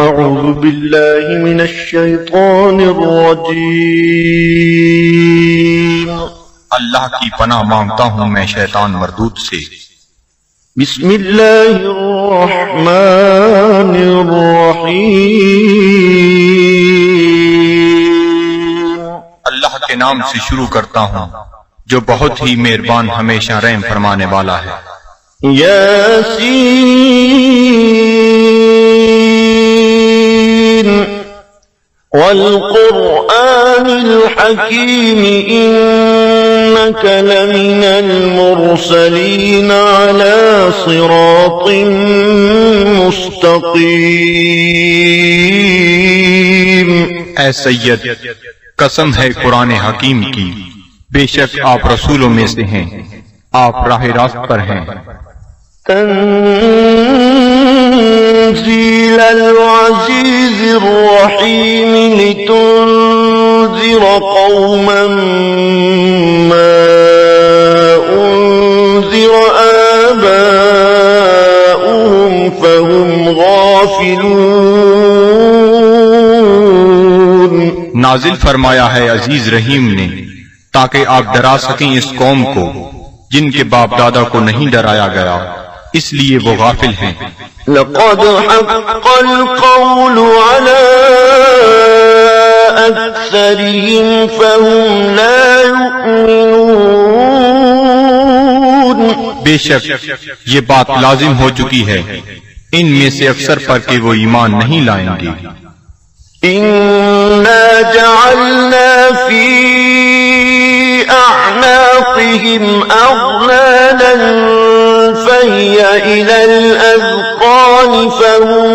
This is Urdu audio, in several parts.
أعوذ بالله من الشيطان الرجيم اللہ کی پناہ مانگتا ہوں میں شیطان مردود سے۔ بسم الله الرحمن الرحيم اللہ کے نام سے شروع کرتا ہوں جو بہت ہی مہربان ہمیشہ رحم فرمانے والا ہے۔ ياسين والقرآن الحكيم إنك لمن المرسلين على صراط مستقيم۔ اے سید، قسم ہے قرآن حکیم کی، بے شک آپ رسولوں میں سے ہیں، آپ راہ راست پر ہیں۔ تنزيل العزيز الرحيم لتنذر قوما ما أنذر آباؤهم فهم غافلون۔ نازل فرمایا ہے عزیز رحیم نے تاکہ آپ ڈرا سکیں اس قوم کو جن کے باپ دادا کو نہیں ڈرایا گیا، اس لیے وہ غافل ہیں۔ لقد حق القول على أكثرهم فهم لا يؤمنون۔ بے شک یہ بات لازم ہو چکی ہے ان میں سے اکثر پر کہ وہ ایمان نہیں لائیں گے۔ إنا جعلنا في أعناقهم أغلالا فهي إلى الأذقان فهم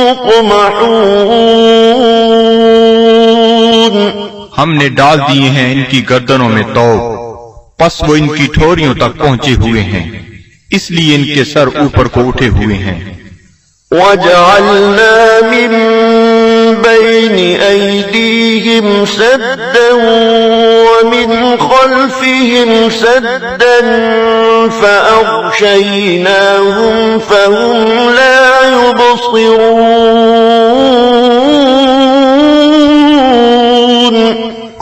مقمحون۔ ہم نے ڈال دیے ہیں ان کی گردنوں میں توق، پس وہ ان کی ٹھوریوں تک پہنچے ہوئے ہیں، اس لیے ان کے سر اوپر کو اٹھے ہوئے ہیں۔ وجعلنا من بين أيديهم سدا ومن خلفهم سدا فأغشيناهم فهم لا يبصرون۔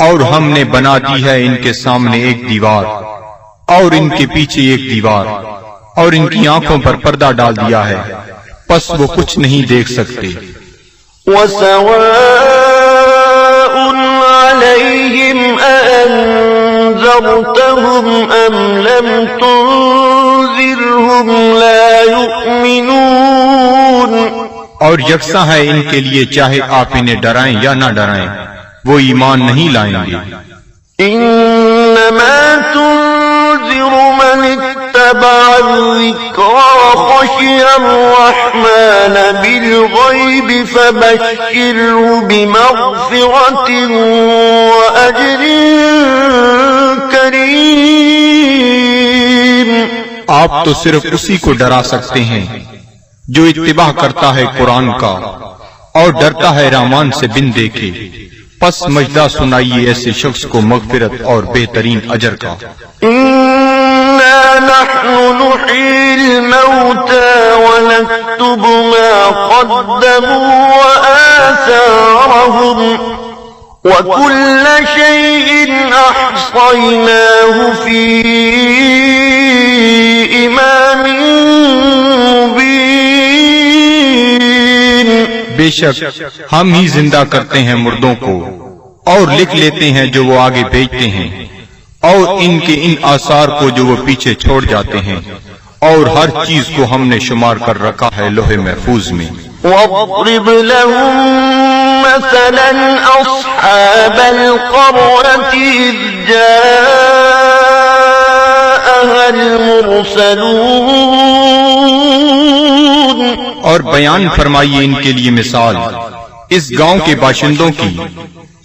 اور ہم نے بنا دی ہے ان کے سامنے ایک دیوار اور ان کے پیچھے ایک دیوار، اور ان کی آنکھوں پر پردہ ڈال دیا ہے، پس وہ کچھ نہیں دیکھ سکتے۔ وسواء عليهم أأنذرتهم أم لم تنذرهم لا يؤمنون۔ اور یکساں ہے ان کے لیے چاہے آپ انہیں ڈرائیں یا نہ ڈرائیں، وہ ایمان نہیں لائیں گے۔ إنما تنذر من اتبع الذكر وخشي الرحمن بالغيب فبشره بمغفرة وأجر كريم۔ آپ تو صرف اسی کو ڈرا سکتے ہیں جو اتباع کرتا ہے قرآن کا اور ڈرتا ہے رحمان سے بن دیکھے، پس مجدہ سنائیے ایسے شخص کو مغفرت اور بہترین اجر کا۔ إنا نحن نحيي الموتى ونكتب ما قدموا وآثارهم وكل شيء أحصيناه في إمام مبين۔ بے شک ہم ہی زندہ کرتے ہیں مردوں کو اور لکھ لیتے ہیں جو وہ آگے بھیجتے ہیں، اور ان کے ان آثار کو جو وہ پیچھے چھوڑ جاتے ہیں، اور ہر چیز کو ہم نے شمار کر رکھا ہے لوح محفوظ میں۔ واضرب لهم مثلا أصحاب القرية إذ جاءها المرسلون۔ اور بیان فرمائیے ان کے لیے مثال اس گاؤں کے باشندوں کی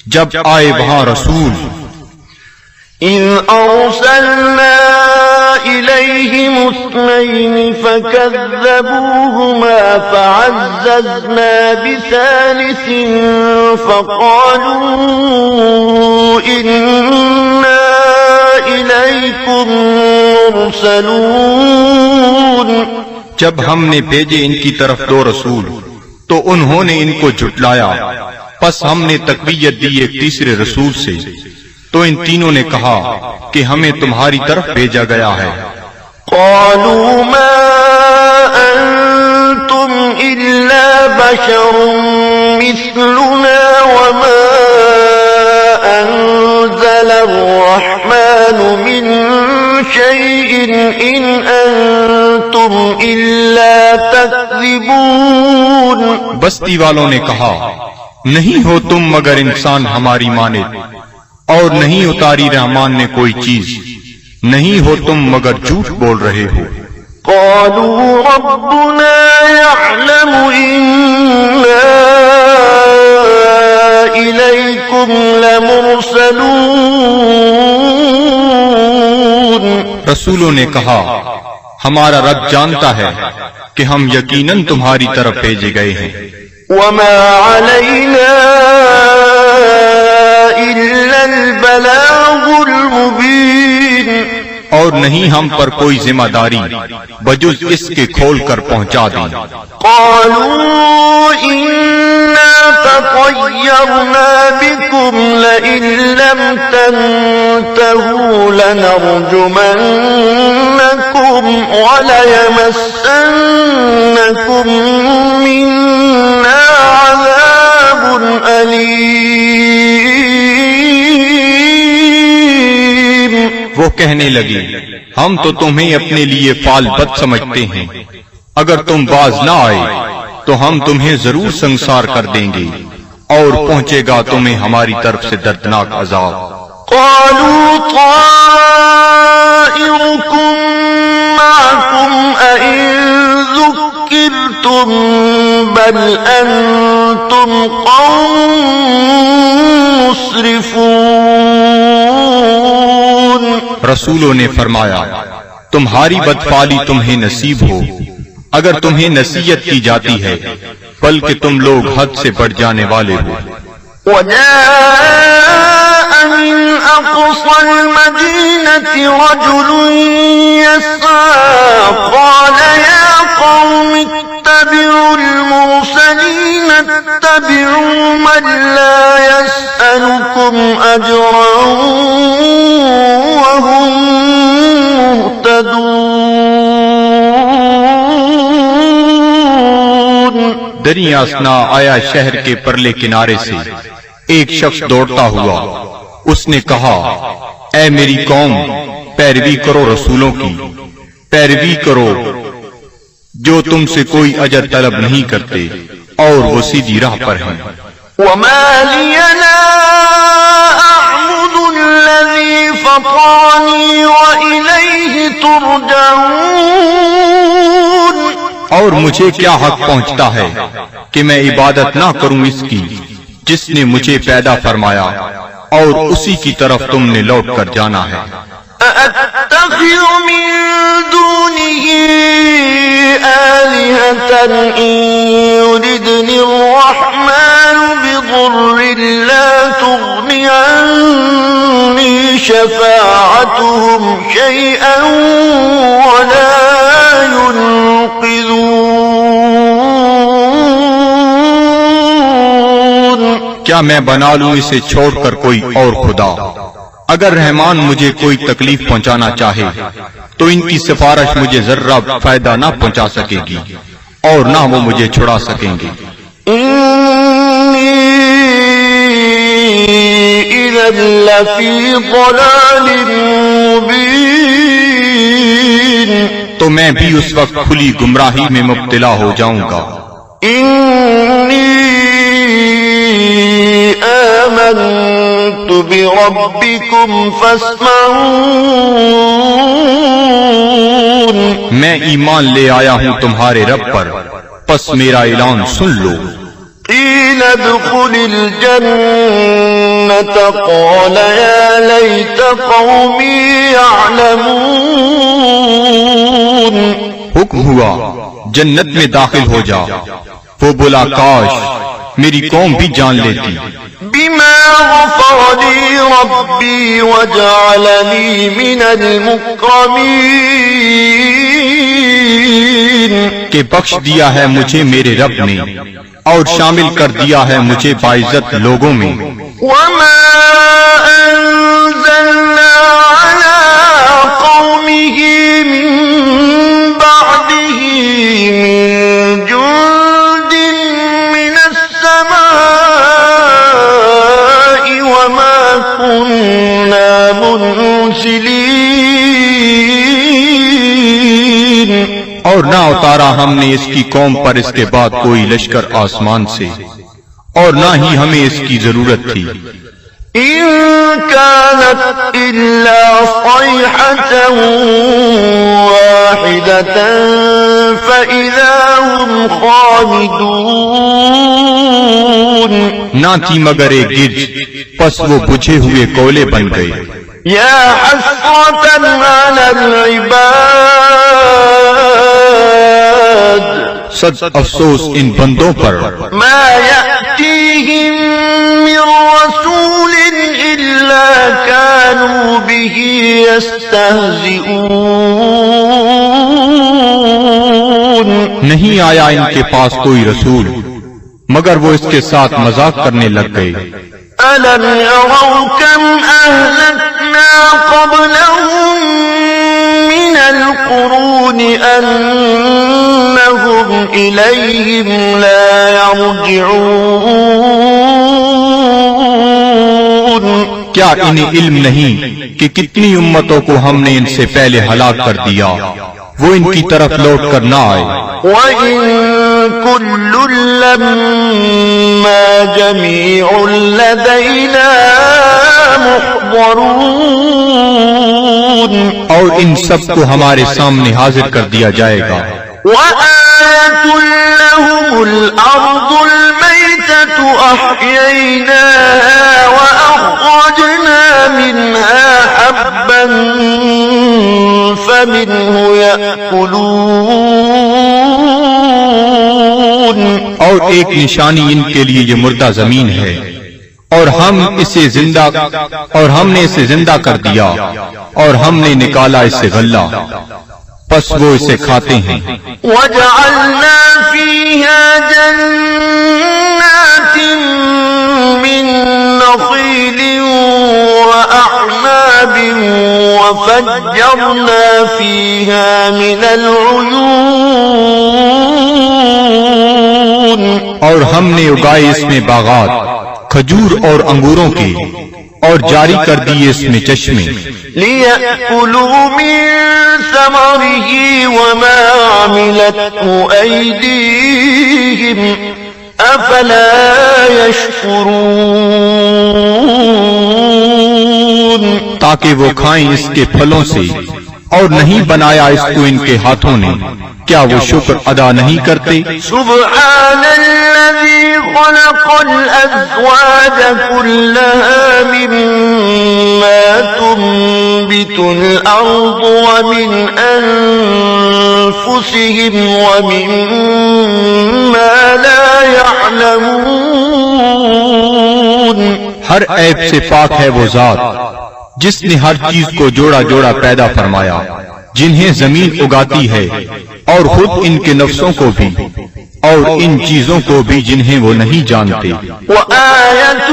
جب آئے وہاں رسول۔ إذ أرسلنا إليهم اثنين فكذبوهما فعززنا بثالث فقالوا إنا إليكم مرسلون۔ جب ہم نے بھیجے ان کی طرف دو رسول تو انہوں نے ان کو جھٹلایا، پس ہم نے تقویت دی ایک تیسرے رسول سے، تو ان تینوں نے کہا کہ ہمیں تمہاری طرف بھیجا گیا ہے۔ قالوا ما أنتم إلا بشر مثلنا وما أنزل الرحمن من شيء إن أنتم إلا تكذبون۔ بستی والوں نے کہا، نہیں ہو تم مگر انسان ہماری مانند، اور نہیں اتاری رحمان نے کوئی چیز، نہیں ہو تم مگر جھوٹ بول رہے ہو۔ قالوا ربنا يعلم إنا إليكم لمرسلون۔ رسولوں نے کہا، ہمارا رب جانتا ہے کہ ہم یقیناً تمہاری طرف بھیجے گئے ہیں۔ وما علينا إلا البلاغ المبين۔ اور نہیں ہم پر کوئی ذمہ داری بجز اس کے کھول کر پہنچا دیں۔ قالوا إنا تطيرنا بكم لئن لم تنتهوا لنرجمنكم وليمسنكم منا عذاب أليم۔ وہ کہنے لگی، ہم تو تمہیں اپنے لیے فال بد سمجھتے ہیں، اگر تم باز نہ آئے تو ہم تمہیں ضرور سنسار کر دیں گے، اور پہنچے گا تمہیں ہماری طرف سے دردناک عذاب۔ قالوا طائركم معكم أئن ذكرتم بل أنتم قوم مسرفون۔ رسولوں نے فرمایا، تمہاری بدفعلی تمہیں نصیب ہو اگر تمہیں نصیحت کی جاتی ہے، بلکہ تم لوگ حد سے بڑھ جانے والے ہو۔ وجاء من أقصى المدينة رجل يسعى قال يا قوم اتبعوا المرسلين اتبعوا من لا يسألكم أجرا وهم مهتدون۔ دریا اثنا آیا شہر کے پرلے کنارے سے ایک شخص دوڑتا ہوا، اس نے کہا، اے میری قوم، پیروی کرو رسولوں کی، پیروی کرو جو تم سے کوئی اجر طلب نہیں کرتے اور وہ سیدھی راہ پر ہیں۔ وما لي لا أعبد الذي فطرني وإليه ترجعون۔ اور مجھے کیا حق پہنچتا ہے کہ میں عبادت نہ کروں اس کی جس نے مجھے پیدا فرمایا اور اسی کی طرف تم نے لوٹ کر جانا ہے۔ أأتخذ من دونه آلهة إن يردني الرحمن بضر لا تغني عني شفاعتهم شيئا ولا ينقذون۔ کیا میں بنا لوں اسے چھوڑ کر کوئی اور خدا؟ اگر رحمان مجھے کوئی تکلیف پہنچانا چاہے تو ان کی سفارش مجھے ذرہ فائدہ نہ پہنچا سکے گی اور نہ وہ مجھے چھڑا سکیں گے۔ إني إذا لفي ضلال مبين۔ تو میں بھی اس وقت کھلی گمراہی میں مبتلا ہو جاؤں گا۔ إني آمنت بربكم فاسمعون۔ میں ایمان لے آیا ہوں تمہارے رب پر، پس میرا اعلان سن لو۔ قيل ادخل الجنة قال يا ليت قومي يعلمون۔ حکم ہوا جنت میں داخل ہو جا، وہ بولا کاش میری قوم بھی جان لیتی۔ بما غفر لي ربي وجعلني من المكرمين۔ کہ بخش دیا ہے مجھے میرے رب نے اور شامل کر دیا ہے مجھے باعزت لوگوں میں. وما أنزلنا على قومه من بعده من جند من السماء وما كنا منزلين. اور نہ اتارا ہم نے اس کی قوم پر اس کے بعد کوئی لشکر آسمان سے اور نہ ہی ہمیں اس کی ضرورت تھی. إن كانت إلا صيحة واحدة فإذا هم خامدون. نہ تھی مگر ایک گرج، پس وہ بجھے ہوئے کولے بن گئے. يا حسرة على العباد صد افسوس ان بندوں پر ما يأتيهم من رسول إلا كانوا به يستهزئون. نہیں آیا ان کے پاس کوئی رسول مگر وہ اس کے ساتھ مذاق کرنے لگ گئے. ألم يروا كم أهلكنا قبلهم من القرون أنهم إليهم لا يرجعون. کیا انہیں علم نہیں کہ کتنی امتوں کو ہم نے ان سے پہلے ہلاک کر دیا وہ ان کی طرف لوٹ کر نہ آئے. وَإِن كُلٌّ لَّمَّا جَمِيعٌ لَّدَيْنَا مُحْضَرُونَ. اور ان سب کو ہمارے سامنے حاضر کر دیا جائے گا. وَآيَةٌ لَّهُمُ الْأَرْضُ الْمَيْتَةُ أَحْيَيْنَاهَا وَأَخْرَجْنَا مِنْهَا حَبًّا فَمِنْهُ يَأْكُلُونَ. اور ایک نشانی ان کے لیے یہ مردہ زمین ہے اور ہم نے اسے زندہ کر دیا اور ہم نے نکالا اس سے غلہ پس وہ اسے کھاتے ہیں. وَجَعَلْنَا فِيهَا جَنَّاتٍ مِّن نَّخِيلٍ وَأَعْنَابٍ وَفَجَّرْنَا فِيهَا مِنَ الْعُيُونِ. اور ہم نے اگائے اس میں باغات کھجور اور انگوروں کے اور جاری کر دیے اس میں چشمے. لِيَأْكُلُوا مِن ثَمَرِهِ وَمَا عَمِلَتْهُ أَيْدِيهِمْ أَفَلَا يَشْكُرُونَ. تاکہ وہ کھائیں اس کے پھلوں سے اور نہیں بنایا اس کو ان کے ہاتھوں نے، کیا وہ شکر ادا نہیں کرتے؟ سبحان الذي خلق الأزواج كلها مما تنبت الأرض ومن أنفسهم ومما لا يعلمون. ہر عیب سے پاک ہے وہ ذات جس نے ہر چیز کو جوڑا جوڑا پیدا فرمایا، جنہیں زمین اگاتی ہے اور خود ان کے نفسوں کو بھی اور ان چیزوں کو بھی جنہیں وہ نہیں جانتے. وَآيَةٌ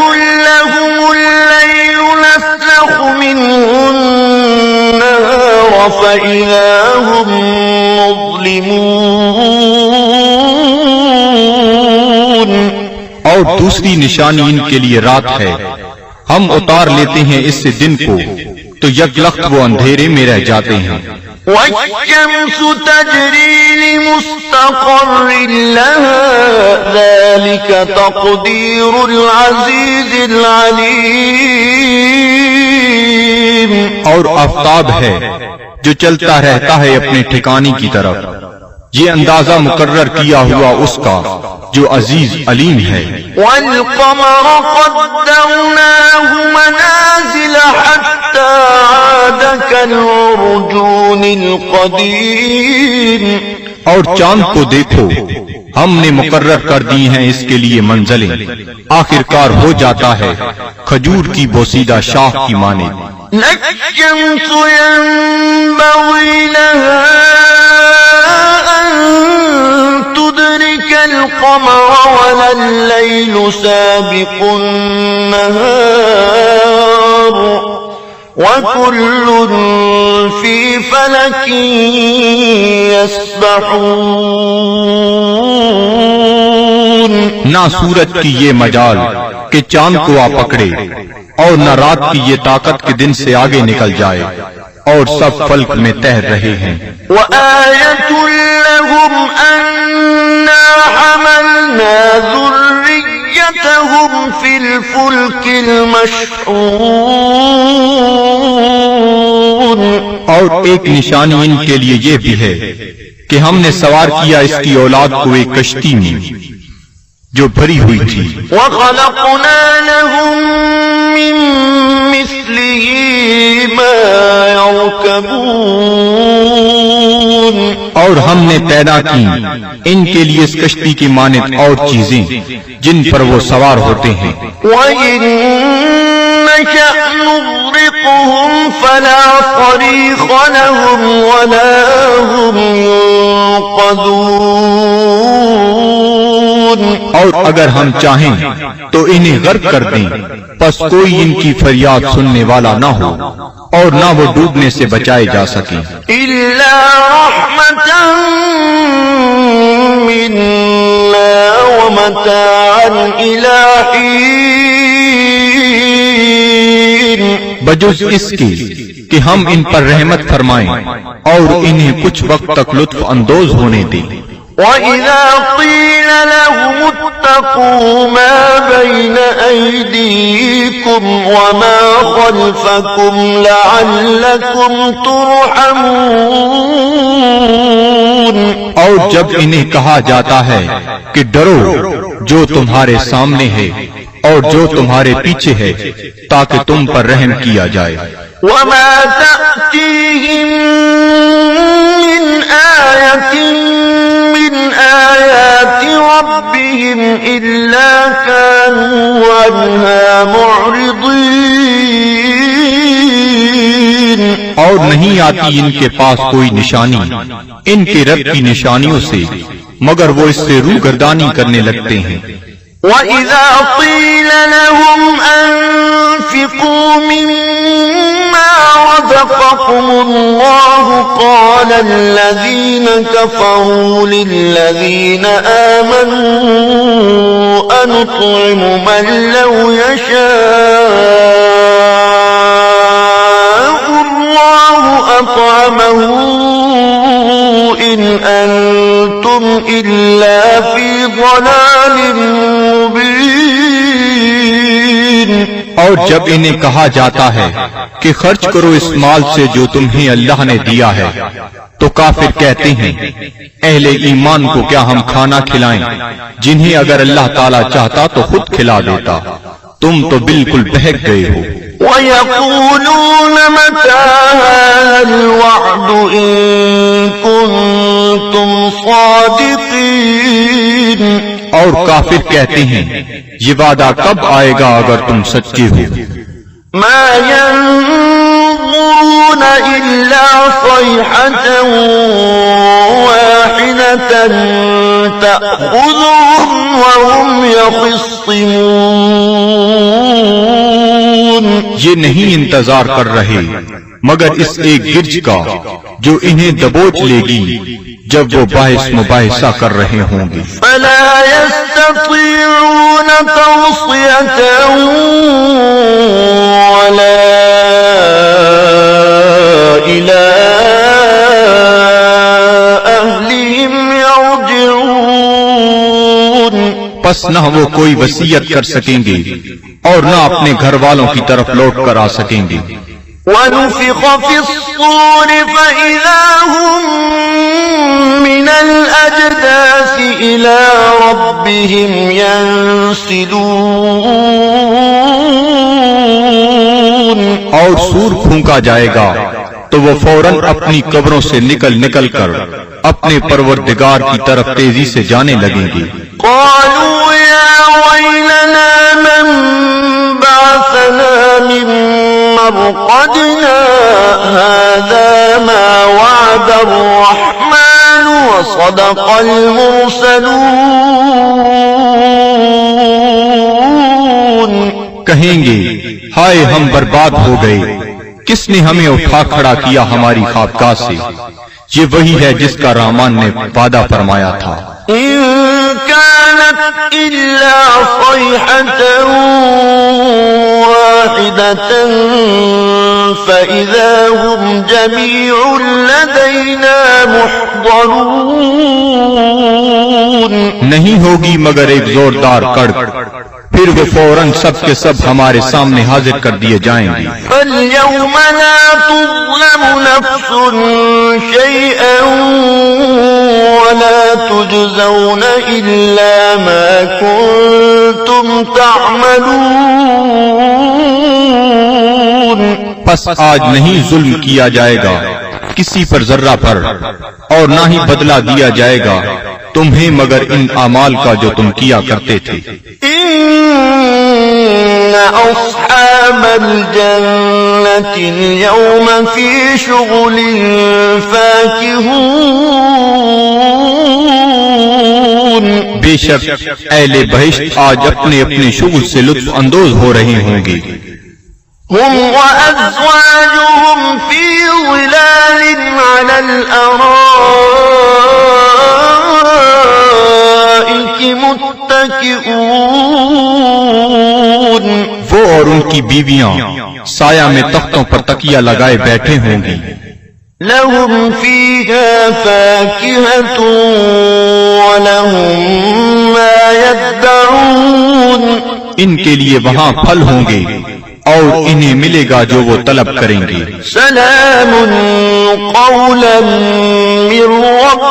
لَّهُمُ اللَّيْلُ نَسْلَخُ مِنْهُ النَّهَارَ فَإِذَا هُم مُّظْلِمُونَ. اور دوسری نشانی ان کے لیے رات ہے، ہم اتار لیتے ہیں اس سے دن کو تو یک لخت وہ اندھیرے میں رہ جاتے ہیں. وَالشَّمْسُ تَجْرِي لِمُسْتَقَرٍّ لَّهَا ذَلِكَ تَقْدِيرُ الْعَزِيزِ الْعَلِيمِ. اور آفتاب ہے جو چلتا رہتا ہے اپنے ٹھکانے کی طرف، یہ اندازہ مقرر کیا ہوا اس کا جو عزیز علیم ہے. وَالْقَمَرَ قَدَّرْنَاهُ مَنَازِلَ حَتَّى عَادَ كَالْعُرْجُونِ الْقَدِيمِ. اور چاند کو دیکھو، ہم نے مقرر کر دی ہیں اس کے لیے منزلیں، آخر کار ہو جاتا ہے کھجور کی بوسیدہ شاخ کی مانند. لَلشَّمْسُ يَنبَغِي لَهَا أَن تدرك القمر ولا الليل سابق النهار وكل في فلك يسبحون. نہ سورج کی یہ مجال کہ چاند کو آ پکڑے، اور نہ رات کی یہ طاقت کہ دن سے آگے نکل جائے، اور سب فلک میں تیر رہے ہیں. وآية لهم أنا حملنا ذريتهم في الفلك المشحون. اور ایک نشانی ان کے لیے یہ بھی ہے کہ ہم نے سوار کیا اس کی اولاد کو ایک کشتی میں جو بھری ہوئی تھی. وخلقنا لهم من مثله ما يركبون. اور ہم نے پیدا کی ان کے لیے اس کشتی کی مانند اور چیزیں جن پر وہ سوار ہوتے ہیں. وَإِن نَّشَأْ نُغْرِقْهُمْ فَلَا صَرِيخَ لَهُمْ وَلَا هُمْ يُنقَذُونَ. اور اگر ہم چاہیں تو انہیں غرق کر دیں، پس کوئی ان کی فریاد سننے والا نہ ہو اور نہ وہ ڈوبنے سے بچائے جا سکیں. إِلَّا رَحْمَةً مِّنَّا وَمَتَاعًا إِلَىٰ حِينٍ. بجز اس کے کہ ہم ان پر رحمت فرمائیں اور انہیں کچھ وقت تک لطف اندوز ہونے دیں. وَإِذَا قِيلَ لَهُمُ اتَّقُوا مَا بَيْنَ أَيْدِيكُمْ وَمَا خَلْفَكُمْ لَعَلَّكُمْ تُرْحَمُونَ. اور جب انہیں کہا جاتا ہے کہ ڈرو جو تمہارے سامنے ہے اور جو تمہارے پیچھے ہے تاکہ تم پر رحم کیا جائے. وَمَا تَأْتِيهِم مِّنْ آيَةٍ مِّنْ آيَاتِ رَبِّهِمْ إِلَّا كَانُوا عَنْهَا مُعْرِضِينَ. اور نہیں آتی ان کے پاس کوئی نشانی ان کے رب کی نشانیوں سے مگر وہ اس سے روگردانی کرنے لگتے ہیں. وَإِذَا قِيلَ لَهُمْ أَنفِقُوا مِمَّا رَزَقَكُمُ اللَّهُ قَالَ الَّذِينَ كَفَرُوا لِلَّذِينَ آمَنُوا أَنُطْعِمُ مَن لَّوْ يَشَاءُ اللَّهُ أَطْعَمَهُ إِنْ أَنتُمْ إِلَّا فِي ضَلَالٍ مُبِينٍ. اور جب انہیں کہا جاتا ہے کہ خرچ کرو اس مال سے جو تمہیں اللہ نے دیا ہے تو کافر کہتے ہیں اہل ایمان کو کیا ہم کھانا کھلائیں جنہیں اگر اللہ تعالیٰ چاہتا تو خود کھلا دیتا. تم تو بالکل بہک گئے ہو. وَيَقُولُونَ مَتَىٰ هَٰذَا الْوَعْدُ إِن كُنتُمْ صَادِقِينَ. اور کافر کہتے ہیں یہ وعدہ کب آئے گا اگر تم سچے ہو. مَا يَنظُرُونَ إِلَّا صَيْحَةً وَاحِدَةً تَأْخُذُهُمْ وَهُمْ يَخِصِّمُونَ. یہ نہیں انتظار کر رہے مگر اس ایک گرج کا جو انہیں دبوچ لے گی جب وہ باعث مباحثہ کر رہے ہوں گے. فَلَا يَسْتَطِيعُونَ تَوْصِيَةً وَلَا إِلَىٰ أَهْلِهِمْ يَرْجِعُونَ. پس نہ وہ کوئی وصیت کر سکیں گے اور نہ اپنے گھر والوں کی طرف لوٹ کر آ سکیں گے. وَنُفِخَ فِي الصُّورِ فَإِذَا هُم مِّنَ الْأَجْدَاثِ إِلَىٰ رَبِّهِمْ يَنسِلُونَ. اور سور پھونکا جائے گا تو وہ فوراً اپنی قبروں سے نکل کر اپنے پروردگار کی طرف تیزی سے جانے لگیں گے. قَالُوا يَا وَيْلَنَا مَن بَعَثَنَا مِن مَّرْقَدِنَا هَٰذَا مَا وَعَدَ الرَّحْمَٰنُ وصدق المرسلون. کہیں گے ہائے ہم برباد ہو گئے، کس نے ہمیں اٹھا کھڑا کیا ہماری خوابگاہ سے؟ یہ وہی ہے جس کا رحمان نے وعدہ فرمایا تھا. إن كانت إلا صيحة واحدة فإذا هم جميع لدينا محضرون. نہیں ہوگی مگر ایک زوردار کڑک، پھر وہ فوراً سب کے سب ہمارے سامنے حاضر کر دیے جائیں گے. فاليوم لا تظلم نفس شيئا ولا تجزون إلا ما كنتم تعملون. پس آج نہیں ظلم کیا جائے گا کسی پر ذرہ پر، اور نہ ہی بدلہ دیا جائے گا تمہیں مگر ان اعمال کا جو تم کیا کرتے تھے. إن أصحاب الجنة اليوم في شغل فاكهون. بے شک اہل بہشت آج اپنے اپنے شغل سے لطف اندوز ہو رہے ہوں گے. هم وأزواجهم في ظلال على الأرائك متكئون. وہ اور ان کی بیویاں سایہ میں تختوں پر تکیہ لگائے بیٹھے ہوں گی. لهم فيها فاكهة ولهم ما يدعون. ان کے لیے وہاں پھل ہوں گے اور انہیں ملے گا جو وہ طلب کریں گے. سلام قولا من رب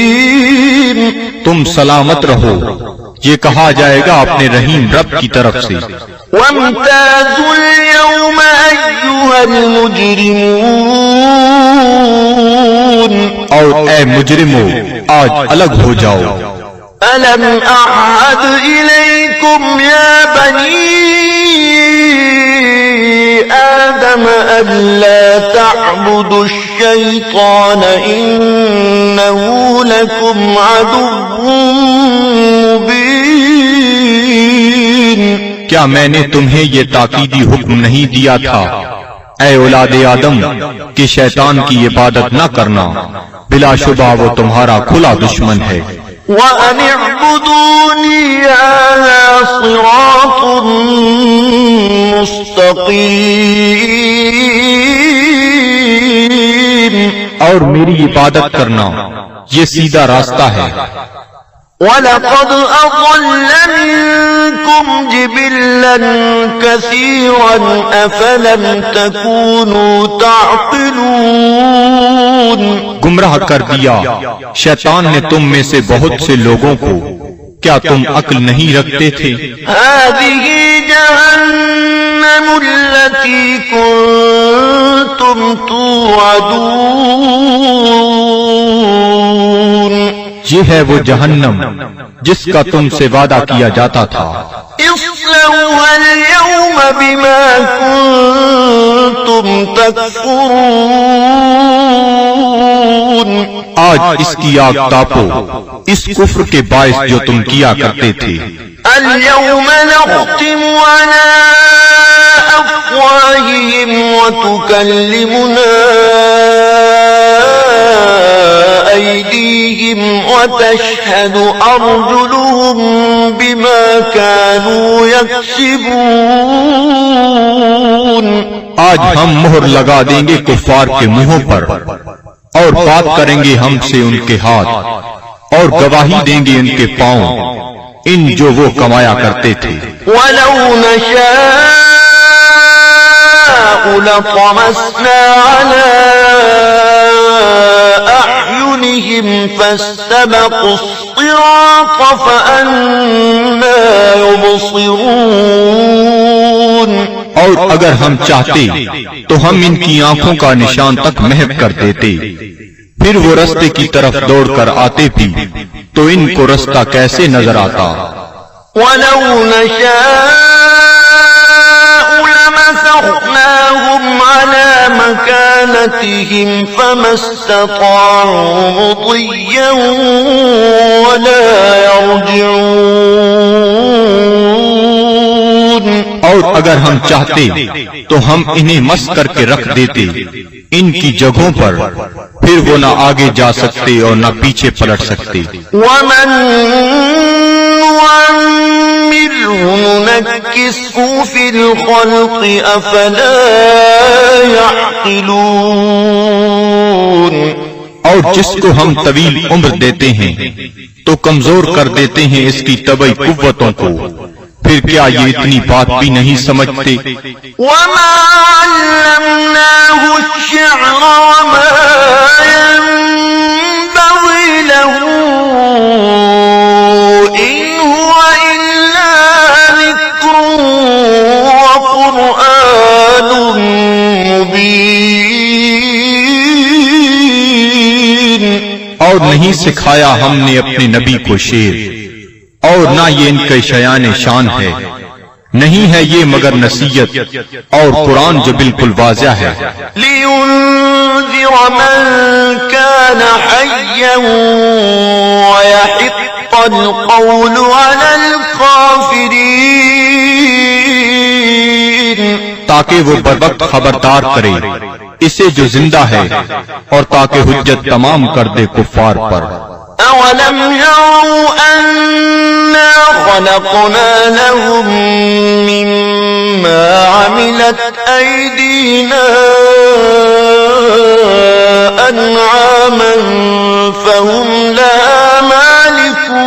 رحیم. تم سلامت رہو، یہ کہا جائے گا اپنے رحیم رب کی طرف سے. وامتازوا اليوم أيها المجرمون. اور اے مجرمو آج الگ ہو جاؤ. ألم أعهد إليكم يا بني آدم ألا تعبدوا الشيطان إنه لكم عدو مبين. کیا میں نے تمہیں یہ تاکیدی حکم نہیں دیا تھا اے اولاد آدم کہ شیطان کی عبادت نہ کرنا، بلا شبہ وہ تمہارا کھلا دشمن ہے. وَأَنِ اعْبُدُونِي هَذَا صِرَاطٌ مُسْتَقِيمٌ. اور میری عبادت کرنا یہ سیدھا راستہ ہے. وَلَقَدْ أَضَلَّ مِنكُمْ جِبِلًّا كَثِيرًا أَفَلَمْ تَكُونُوا تَعْقِلُونَ. گمراہ کر دیا شیطان نے تم میں سے بہت سے لوگوں کو، کیا تم عقل نہیں رکھتے تھے؟ هَذِهِ جَهَنَّمُ الَّتِي كُنتُمْ تُوعَدُونَ. یہ ہے وہ جہنم جس کا تم سے وعدہ کیا جاتا تھا. اصلوها اليوم بما كنتم تكفرون. آج اس کی آگ تاپو اس کفر کے باعث جو تم کیا کرتے تھے. اليوم نختم على أفواههم وتكلمنا أيديهم وتشهد أرجلهم بما كانوا يكسبون. آج ہم مہر لگا دیں گے کفار کے منہوں پر، اور بات کریں گے ہم سے ان کے ہاتھ، اور گواہی دیں گے ان کے پاؤں ان جو وہ کمایا کرتے تھے. وَلَوْ نَشَاءُ لَطَمَسْنَا عَلَىٰ أَعْيُنِهِمْ فَاسْتَبَقُوا الصِّرَاطَ فَأَنَّىٰ يُبْصِرُونَ. اور اگر ہم چاہتے تو ہم ان کی آنکھوں کا نشان تک محو کر دیتے، پھر وہ رستے کی طرف دوڑ کر آتے بھی تو ان کو رستہ کیسے نظر آتا. وَلَوْ نَشَاءُ لَمَسَخْنَاهُمْ فأمطرناهم على مكانتهم فما استطاعوا مضيا ولا يرجعون. اور اگر ہم چاہتے تو ہم انہیں مس کر کے رکھ دیتے ان کی جگہوں پر، پھر وہ نہ آگے جا سکتے اور نہ پیچھے پلٹ سکتے. ومن نعمره ننكسه في الخلق أفلا يعقلون. اور جس کو ہم طویل عمر دیتے ہیں تو کمزور کر دیتے ہیں اس کی طبعی قوتوں کو، پھر کیا یہ اتنی بات بھی نہیں سمجھتے؟ وما علمناه الشعر وما ينبغي له إن هو إلا ذكر وقرآن مبين. اور نہیں سکھایا ہم نے اپنے نبی کو شعر، اور نہ یہ ان کے شیان شان ہے، نہیں ہے یہ مگر نصیحت اور قرآن جو بالکل واضح ہے. لِيُنذِرَ مَن كَانَ حَيًّا وَيَحِقَّ الْقَوْلُ عَلَى الْكَافِرِينَ. تاکہ وہ بروقت خبردار کرے اسے جو زندہ ہے، اور تاکہ حجت تمام کر دے کفار پر. أَوَلَمْ يَرَوْا أَنَّا خَلَقْنَا لَهُم مِّمَّا عَمِلَتْ أَيْدِينَا أَنْعَامًا فَهُمْ لَهَا مَالِكُونَ.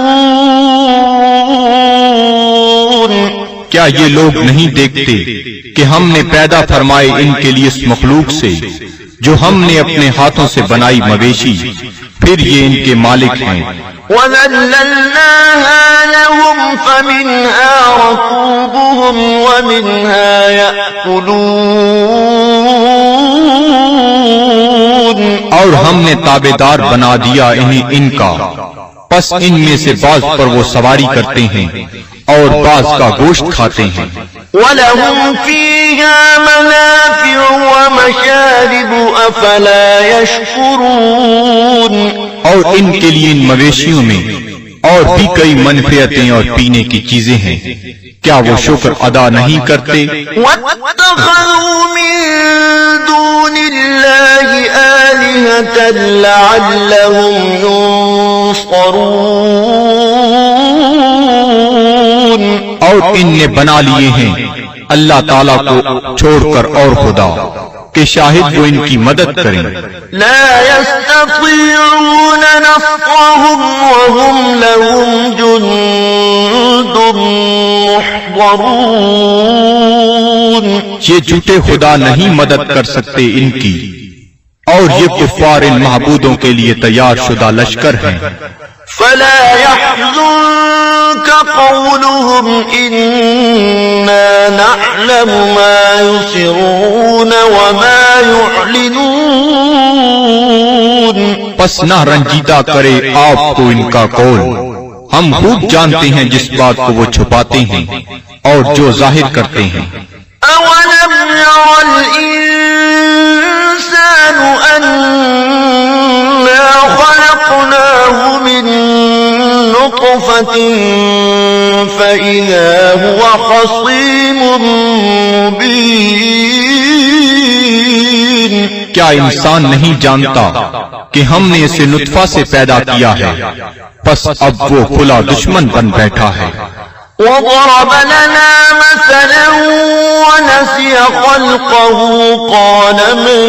کیا یہ لوگ نہیں دیکھتے کہ ہم نے پیدا فرمائے ان کے لیے اس مخلوق سے جو ہم نے اپنے ہاتھوں سے بنائی مویشی، پھر یہ ان کے مالک ہیں. وَذَلَّلْنَاهَا لَهُمْ فَمِنْهَا رَكُوبُهُمْ وَمِنْهَا يَأْكُلُونَ. اور ہم نے تابعدار بنا دیا انہیں ان کا، پس ان میں سے بعض پر وہ سواری کرتے ہیں اور بعض کا گوشت کھاتے ہیں. وَلَهُمْ فِيهَا مَنَافِعُ وَمَشَارِبُ أَفَلَا يَشْكُرُونَ. اور ان کے لیے ان مویشیوں میں اور بھی کئی منفعتیں اور پینے کی چیزیں ہیں، کیا وہ شکر ادا نہیں کرتے؟ وَاتَّخَذُوا مِن دُونِ اللَّهِ آلِهَةً لَعَلَّهُمْ يُنصَرُونَ. اور ان نے بنا لیے ہیں اللہ تعالیٰ کو چھوڑ کر اور خدا کہ شاہد وہ ان کی مدد کریں. لا يستطيعون نصرهم وهم لهم جند محضرون. یہ جھوٹے خدا نہیں مدد کر سکتے ان کی، اور یہ کفار ان معبودوں کے لیے تیار شدہ لشکر ہیں. فلا يحزنك قولهم إنا نعلم ما يسرون وما يعلنون. پس نہ رنجیدہ کرے آپ کو ان کا قول، ہم خوب جانتے ہیں جس بات کو وہ چھپاتے ہیں اور جو ظاہر کرتے ہیں. أولم ير الإنسان أنا خلقناه من نطفة فإذا هو خصيم مبين. کیا انسان نہیں جانتا کہ ہم نے اسے نطفہ سے پیدا کیا ہے، پس اب وہ کھلا دشمن بن بیٹھا ہے. وضرب لنا مثلا ونسي خلقه قال من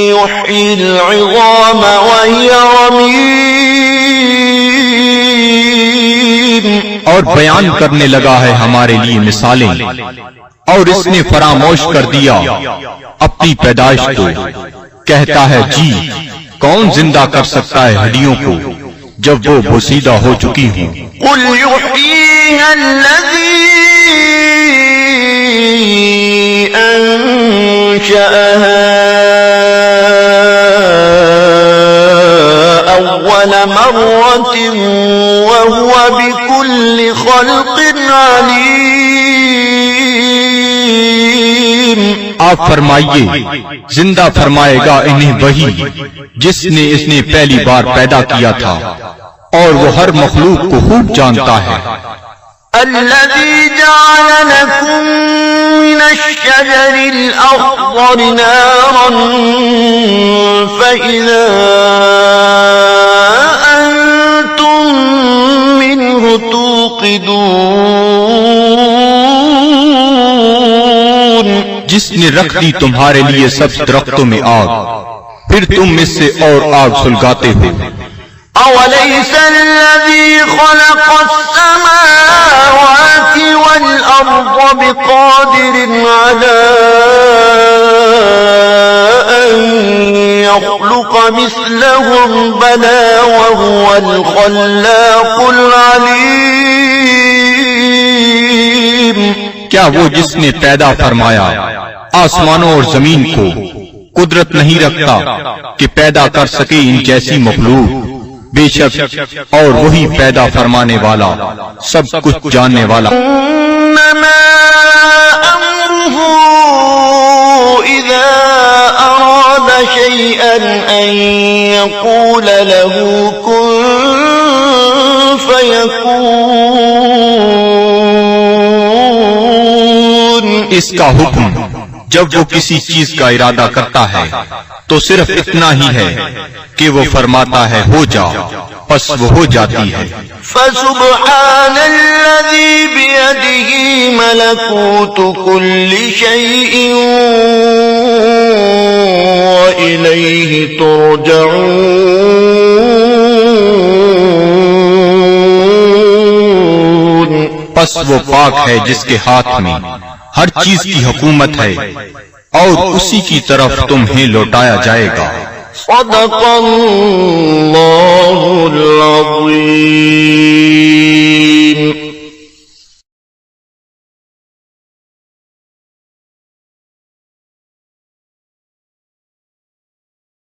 يحيي العظام وهي رميم. اور بیان کرنے لگا ہے ہمارے لیے مثالیں، اور اس نے فراموش کر دیا اپنی پیدائش کو. کہتا ہے جی کون زندہ کر سکتا ہے ہڈیوں کو جب وہ بوسیدہ ہو چکی ہوں. قل يحييها الذي أنشأها أول مرة وهو بكل خلق عليم. آپ فرمائیے زندہ فرمائے گا انہیں وہی جس نے اس نے پہلی بار پیدا کیا تھا، اور وہ ہر مخلوق کو خوب جانتا ہے۔ الذي جعل لكم من الشجر الأخضر نارا فإذا أنتم منه توقدون، جس نے رکھ دی تمہارے لیے سبز درختوں میں آگ، پھر تم اس سے اور آگ سلگاتے ہو۔ أوليس الذي خلق السماوات والأرض بقادر على أن يخلق مثلهم بلى وهو الخلاق العليم؟ کیا وہ جس نے پیدا فرمایا آسمانوں اور زمین کو قدرت نہیں رکھتا کہ پیدا کر سکے ان جیسی مخلوق؟ بے شک اور وہی پیدا فرمانے والا، سب کچھ جاننے والا۔ انما امره اذا اراد شيئا ان يقول له كن فيكون، اس کا حکم جب وہ کسی چیز کا ارادہ کرتا ہے تو صرف اتنا ہی ہے کہ وہ فرماتا ہے ہو جا، پس وہ ہو جاتی ہے۔ فسبحان الذي بيده ملكوت كل شيء وإليه ترجعون، پس وہ پاک ہے جس کے ہاتھ میں ہر چیز کی حکومت ہے اور اسی کی طرف تمہیں لوٹایا جائے گا۔ صدق اللہ العظیم۔